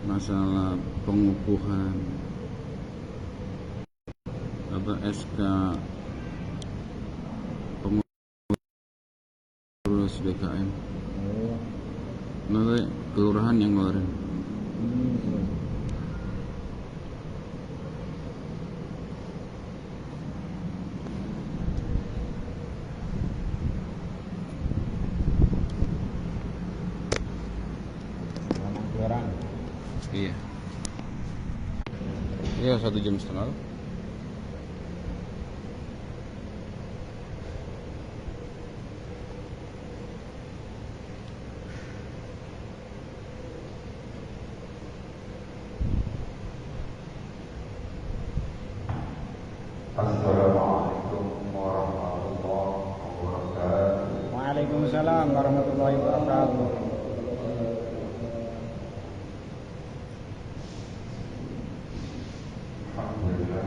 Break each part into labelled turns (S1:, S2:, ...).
S1: masalah pengukuhan apa SK pengurus BKM. Nanti kelurahan yang ngeluarin.
S2: Kelurahan.
S1: Iya. Iya 1 jam setengah.
S3: Assalamualaikum warahmatullahi wabarakatuh.
S2: Waalaikumsalam warahmatullahi wabarakatuh.
S3: Alhamdulillah.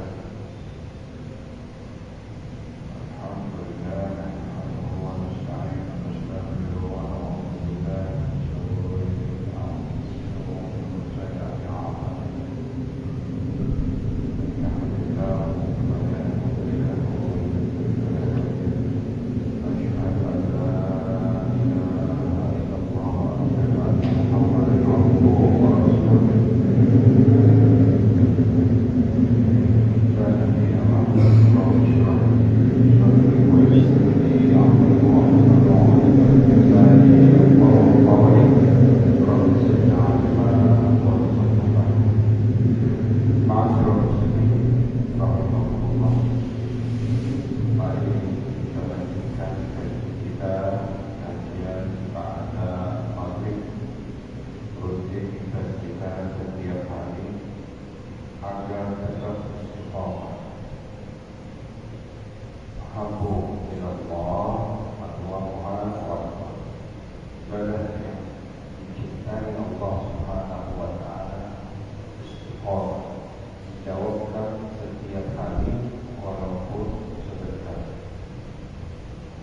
S3: Alhamdulillah. Nahmaduhu wa nasta'inuhu wa nastaghfiruhu wa na'udzu billahi min shururi anfusina wa min sayyi'ati a'malina. Man yahdihillahu fala mudilla lahu wa man yudlil fala hadiya lahu. Asyhadu an la ilaha illallah wa asyhadu anna Muhammadan abduhu wa rasuluh.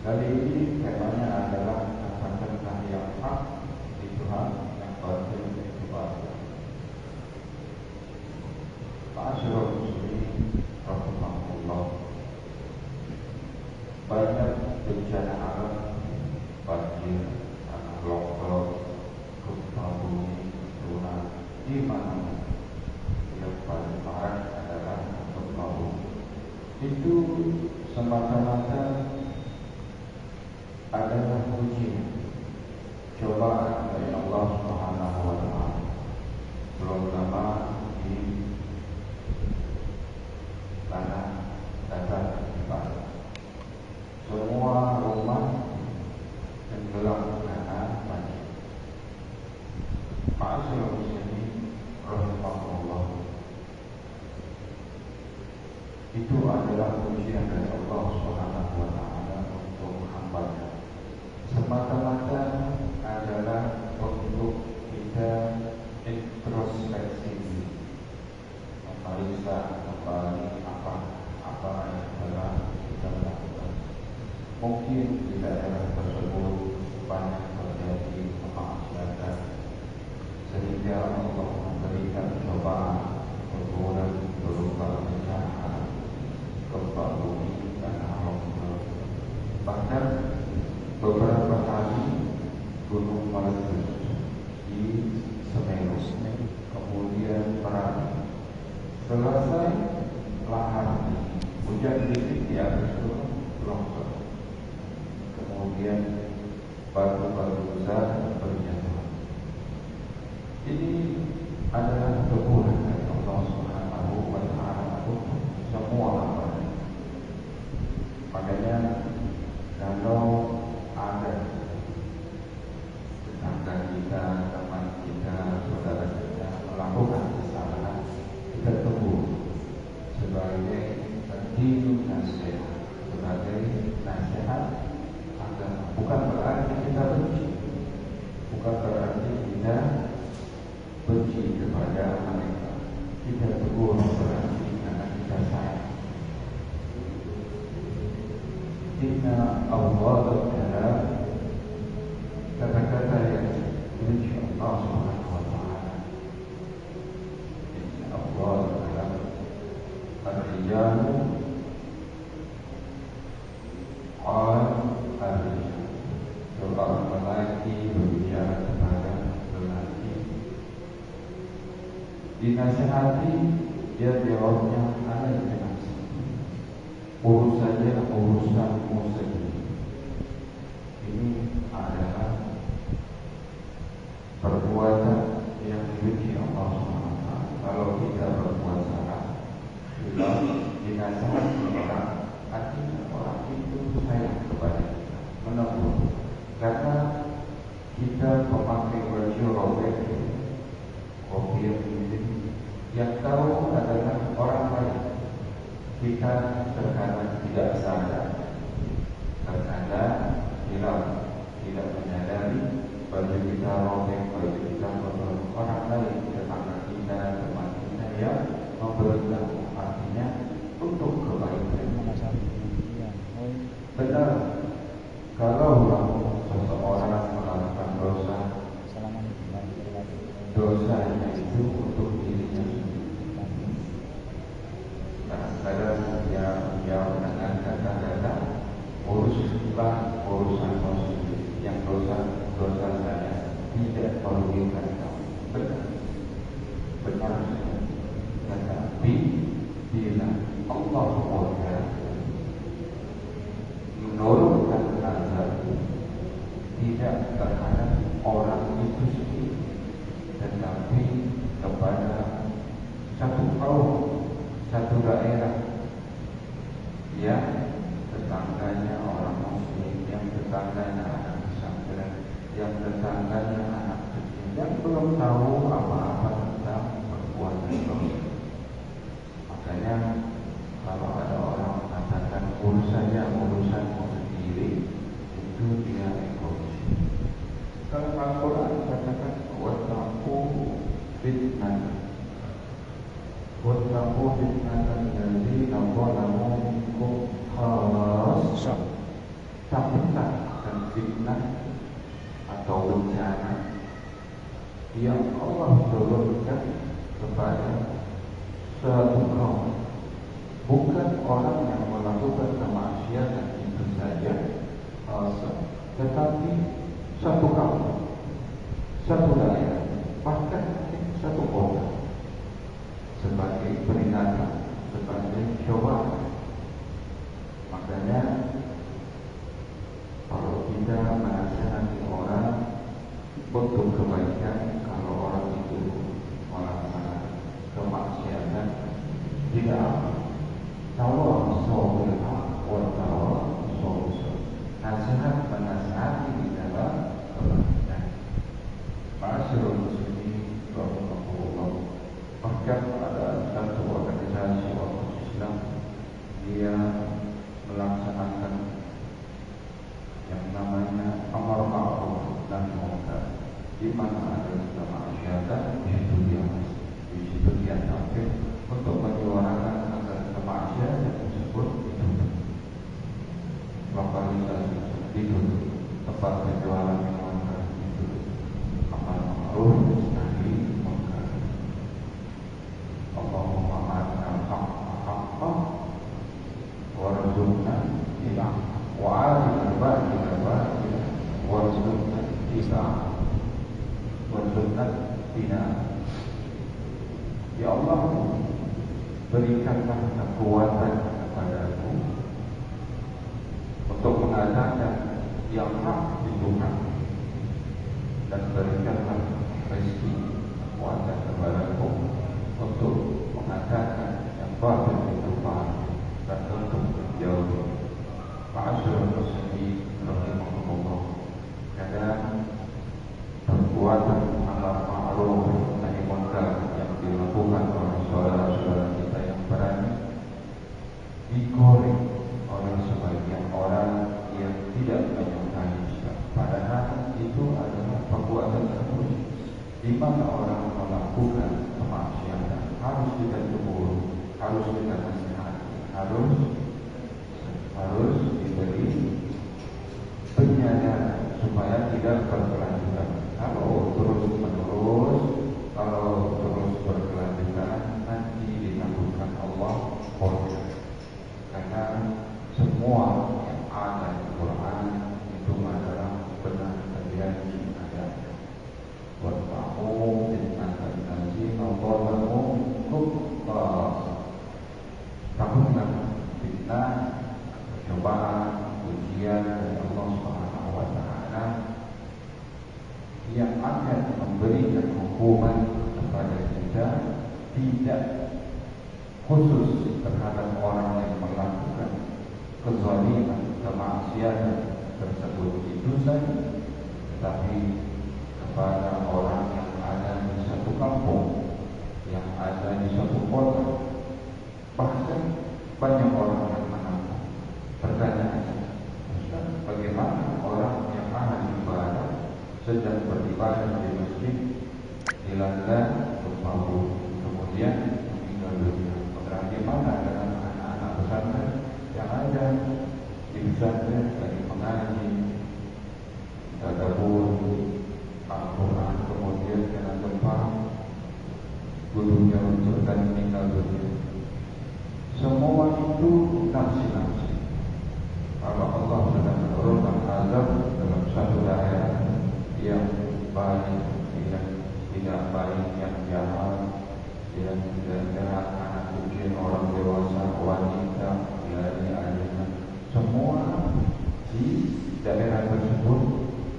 S3: Kali ini temanya adalah katakanlah yang hak di Tuhan yang batin itu batin. Ma'asyiral muslimin rahimahullah. Banyak bencana alam, banjir, tanah longsor, gempa bumi, tsunami di mana yang paling parah adalah gempa bumi. Itu semata-mata adalah ujian, cobaan dari Allah Subhanahu wa Ta'ala. Belum lama di tanah datar di Bali, semua rumah tenggelam karena banjir. Ma'asyiral muslimin rahimahullah. Itu adalah ujian dari Allah Subhanahu wa Ta'ala untuk hamba-Nya. Semata-mata adalah untuk kita introspeksi, memeriksa kembali apa yang telah kita lakukan. Mungkin di daerah tersebut banyak terjadi kemaksiatan sehingga Allah memberikan cobaan, teguran berupa bencana, gempa bumi dan longsor. Bahkan beberapa kali gunung meletus di Semeru, kemudian berapi. Selesai lahar, hujan sedikit di atas gunung longsor, kemudian batu-batu besar berjatuhan. Ini adalah teguran dari Allah Subhanahu wa Ta'ala untuk semua hamba. Makanya kalau ada tetangga kita, teman kita, saudara kita melakukan kesalahan, kita tegur sebagai dinun nasihat, sebagai nasihat agama. Bukan berarti kita benci, bukan berarti kita benci kepada mereka. Kita tegur berarti karena kita sayang. Inna Allah adalah kata-kata yang dibenci Allah Subhanahu wa Ta'ala. dinasihati, dia jawabnya ada yang nasi. Urusannya urusanmu sendiri. Ini adalah perbuatan yang dibenci Allah SWT. Kalau kita berbuat salah, kita dinasihati orang, artinya orang itu sayang kepada kita, menegur. Karena kita memakai baju robek, kopi yang tahu adalah orang lain. Kita terkadang tidak sadar, terkadang tidak menyadari baju kita robek, baju kita kotor. Orang lain, tetangga kita, teman kita yang memberitahu, artinya untuk kebaikan. Benar, kalau seseorang melakukan dosanya itu untuk dirinya sendiri. Kadang-kadang dia dengan kata-kata uruslah urusan sendiri, yang dosa saya tidak merugikan kamu. Benar. Tetapi bila Allah SWT menurunkan azab tidak terhadap orang itu sendiri, tetapi kepada satu kaum, satu daerah yang tetangganya orang muslim, yang tetangganya anak pesantren, yang tetangganya anak kecil, yang belum tahu apa-apa tentang perbuatan dosa. Makanya kalau ada orang mengatakan urusanmu sendiri, itu dia egois. Kalau Al-Quran katakan wattaqu fitnatan alladzina zalamu minkum khassah. Takutlah akan fitnah atau bencana yang Allah turunkan kepada suatu kaum, bukan orang yang melakukan kemaksiatan itu saja, tetapi satu kaum, satu daerah, bahkan satu kota, sebagai peringatan, sebagai cobaan. Makanya kalau kita menasihati orang untuk kebaikan, kalau orang itu melaksanakan kemaksiatan, tidak apa. Nasihat menasihati di dalam kebaikan. Masyarul muslimin rahimahullah. Bahkan ada satu organisasi orang Islam, dia melaksanakan yang namanya amar ma'ruf nahi munkar. Di mana ada kemaksiatan, di situ dia tampil untuk menyuarakan agar kemaksiatan tersebut ditutup, lokalisasi ditutup, tempat penjualan yang munkar ditutup, amar ma'ruf nahi munkar. Allahumma arina al-haqqa warzuqna ittiba'ah wa arina al-batila batila warzuqna ittiba'ah warzuqna tinabah. Ya Allah, berikanlah kekuatan kepadaku untuk mengatakan yang hak itu hak, dan berikanlah rezeki kekuatan kepadaku untuk mengatakan yang batil itu batil, dan untuk menjauhi. Ma'asyarul muslimin rahimahullah. Kadang perbuatan amar ma'ruf nahi munkar yang dilakukan oleh saudara-saudara kita yang berani digoreng oleh sebagian orang yang tidak menyukai Islam. Padahal itu adalah perbuatan terpuji, di mana orang melakukan kemaksiatan harus kita tegur, harus kita nasihati, harus diberi penyadaran supaya tidak berkelanjutan. Kalau terus berkelanjutan, nanti ditangguhkan Allah korban. Karena semua yang ada di Quran itu adalah benar terjadi adanya. Wattaqu fitnatan alladzina zalamu akan memberikan hukuman kepada kita tidak khusus terhadap orang yang melakukan kezaliman, kemaksiatan tersebut itu saja, tetapi kepada orang yang ada di satu kampung, yang ada di satu kota, bahkan banyak orang yang menangkap. Pertanyaan, Ustaz, bagaimana orang yang ahli ibadah sedang beribadah di masjid dilanda gempa bumi, kemudian meninggal dunia? Bagaimana dengan anak-anak pesantren yang ada di pesantren dari mengaji, tadabbur Al-Quran, kemudian kena gempa, gurunya runtuh dan meninggal dunia? Semua itu nafsi-nafsi. Kalau Allah sedang menurunkan azab dalam satu daerah yang baik, yang tidak baik, yang jahat, yang tidak anak kecil, orang dewasa, wanita, dari ayah, semua di daerah tersebut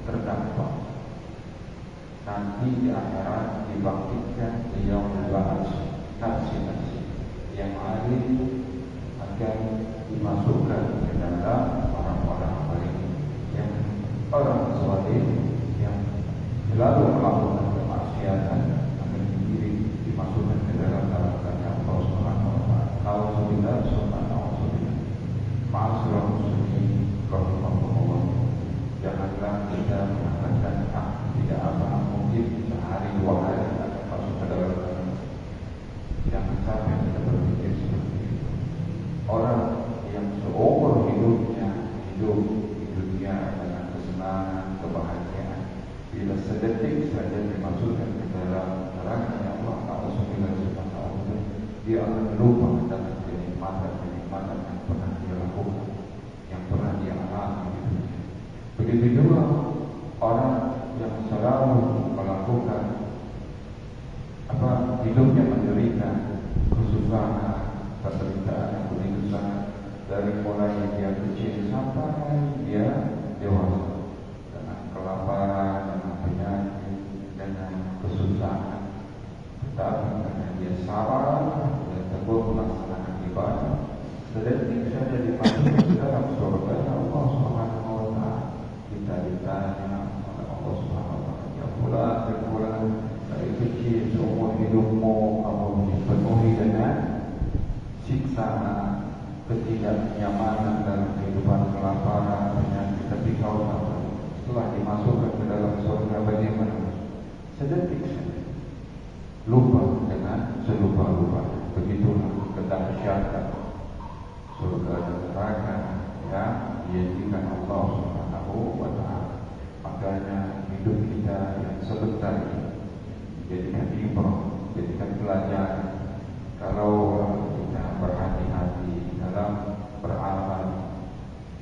S3: terdampak. Nanti di akhirat dibangkitkan yang membahas nafsi-nafsi yang adil akan dimasukkan ke dalam orang-orang baik, yang orang saleh yang selalu melakukan kemaksiatan akan dimasukkan ke dalam neraka Allah Subhanahu wa taala. Alhamdulillah, subhanallah. Ma'asyiral muslimin rahimahullah. Janganlah kita mengatakan tidak apa mungkin sehari dua hari akan masuk ke dalam neraka. Jangan sampai kita berpikir seperti itu. Orang yang seumur hidupnya hidup di dunia dengan kesenangan, kebahagiaan, bila sedetik saja dimasukkan ke dalam neraka Allah Subhanahu, dia akan lupa dengan kenikmatan yang pernah dia lakukan, yang pernah dia alami di dunia. Begitu juga orang yang selalu melakukan hidupnya menderita kesusahan, penderitaan yang begitu sangat, dari mulai dia kecil sampai dia dewasa, dengan kelaparan, dengan penyakit, dengan kesusahan. Tetapi karena dia sabar dan teguh melaksanakan ibadah, sedetik saja dimasukkan ke dalam surga Allah Subhanahu wa taala. Kita ditanya oleh Allah Subhanahu wa taala, ya fulan, dari kecil seumur hidupmu kamu dipenuhi dengan siksaan, ketidaknyamanan dalam kehidupan, kelaparan, penyakit, tapi kau tahu setelah dimasukkan ke dalam surga bagaimana? Sedetik saja lupa dengan selupa-lupa. Begitulah kedahsyatan surga dan neraka yang dijanjikan Allah Subhanahu wa taala. Makanya hidup kita yang sebentar ini jadikan ibrah, jadikan pelajaran. Kalau kita berhati-hati dalam beramal,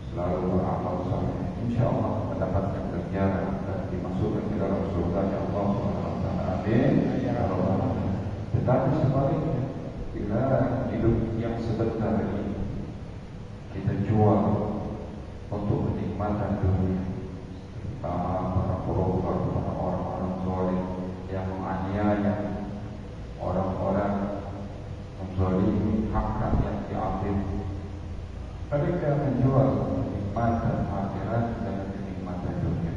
S3: selalu beramal saleh, insyaallah mendapatkan ganjaran dan dimasukkan ke dalam surga Allah Subhanahu wa taala. Amin. Tetapi sebaliknya, bila hidup yang sebentar ini kita jual untuk kenikmatan dunia, para koruptor, para orang-orang zalim yang menganiaya orang-orang, menzalimi hak rakyat diambil, mereka menjual kenikmatan akhirat dengan kenikmatan dunia.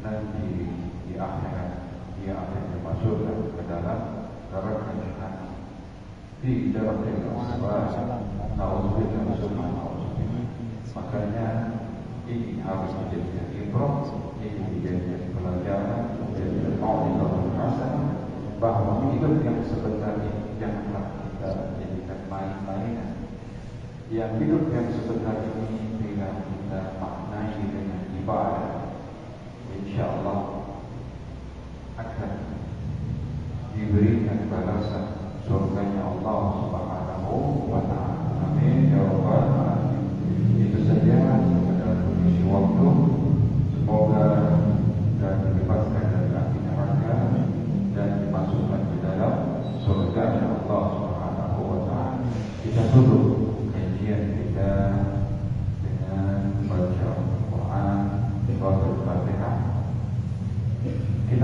S3: Nanti di akhirat dia akan dimasukkan ke dalam neraka jahanam. Di dalam makanya ini harus dijadikan ibrah, ini dijadikan pelajaran, dijadikan mau'izatun hasanah, bahwa hidup yang sebentar ini janganlah kita jadikan main-mainan. Yang hidup yang sebentar ini bila kita maknai dengan ibadah, insyaallah akan diberikan balasan surganya Allah Subhanahu wa taala. Amin ya rabbal alamin. Itu saja pada kondisi waktu. Semoga kita dibebaskan dari api neraka dan dimasukkan ke dalam surganya Allah Subhanahu wa taala. Kita tutup kajian kita dengan baca Al-Quran,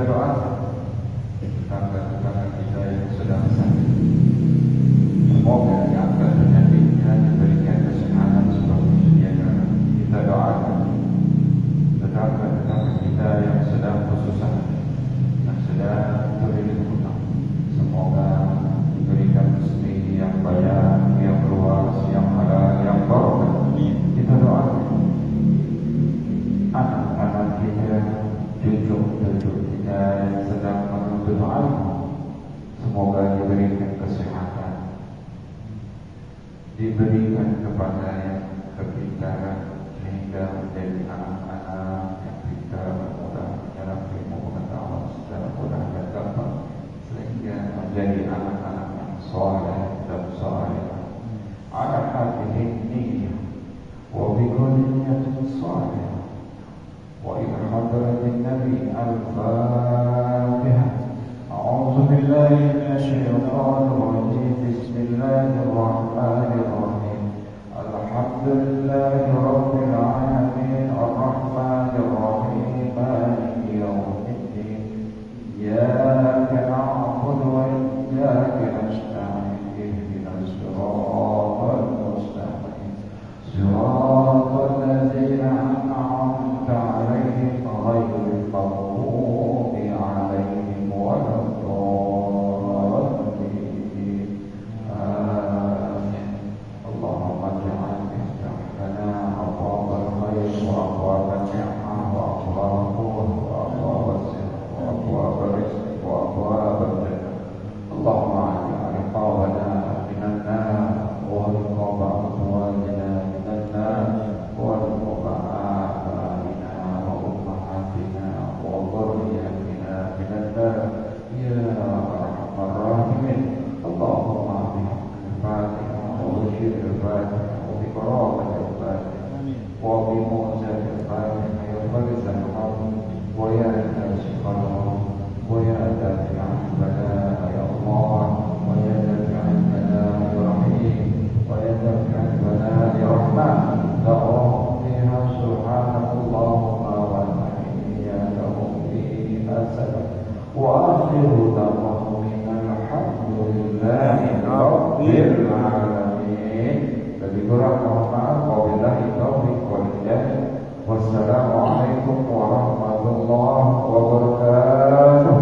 S3: Kita doakan tetangga-tetangga kita yang sedang sakit, semoga diangkat penyakitnya, diberikan kesehatan seperti sedia kala. Kita doakan tetangga-tetangga kita yang sedang kesusahan, yang sedang terlilit hutang, semoga diberikan rezeki yang banyak, yang luas, yang halal, yang barokah. Kita doakan anak-anak kita, cucu-cucu kita yang sedang menuntut ilmu, semoga diberikan kesehatan, diberikan kepada yang kepintaran, sehingga menjadi anak-anak yang pintar, mudah menyerap ilmu pengetahuan secara mudah dan gampang, sehingga menjadi anak-anak yang soleh dan solehah. Ala hadhihi niyyah wa bi kulli niyyatin salihah. وإلى حضرة النبي الفاتحة. أعوذ بالله من الشيطان الرجيم. بسم الله الرحمن الرحيم. الحمد لله رب العالمين الرحمن الرحيم مالك يوم الدين. إياك نعبد وإياك نستعين. اهدنا الصراط المستقيم صراط الذين أنعمت عليهم غير المغضوب عليهم ولا الضالين. آمين. اللهم اجعل مفتاحنا أبواب الخير وأبواب النعمة وأبواب القوة وأبواب السر وأبواب الرزق وأبواب الجنة. اللهم اجعل رقابنا من النار ورقاب أزواجنا من النار ورقاب آبائنا وأمهاتنا وذرياتنا من النار يا أرحم الراحمين. اللهم بحق الفاتحة وبشر الفاتحة وبقرابة الفاتحة وبموجة الفاتحة يا فارس الحرب ويا كاشف الغرب ويا دافع البلاء يا الله ويا دافع البلاء يا رحيم ويا دافع البلاء يا رحمن. دعوهم فيها سبحانك اللهم وتحياتهم فيها سلام وآخر دعواهم الحمد لله رب العالمين. Lebih kurang mohon maaf. Wabillahi taufiq wal hidayah. Wassalamualaikum warahmatullahi wabarakatuh.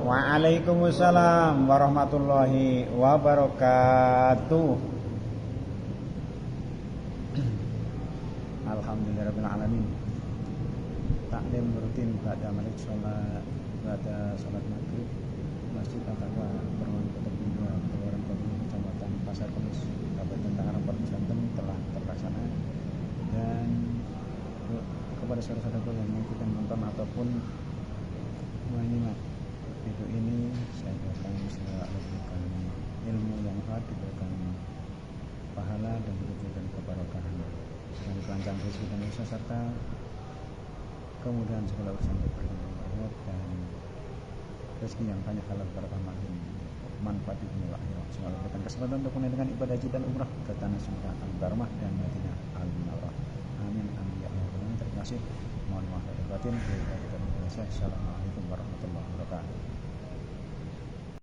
S2: Waalaikumsalam warahmatullahi wabarakatuh. Alhamdulillahirabbil alamin. Taklim rutin pada malik salat maghrib Masjid Al-Taqwa Perwan Kota Bima Kelurahan Kopi Kecamatan Pasar Kemis Kabupaten Tangerang Banten telah terlaksana. Dan kepada saudara-saudara yang mengikuti menonton ataupun menyimak video ini, saya doakan semoga Allah diberikan ilmu yang hak, diberikan pahala dan diberikan keberkahan dan dilancarkan rezeki dan usaha serta kemudahan segala urusan berkah dan rezeki yang banyak halal barakah makin manfaat di dunia akhirat. Semoga berikan kesempatan untuk menunaikan ibadah haji dan umrah ke tanah surga Al-Barmah dan Madinah Al-Munawwarah. Amin amin ya rabbal alamin. Terima kasih. Mohon maaf lahir batin. Assalamualaikum warahmatullahi wabarakatuh.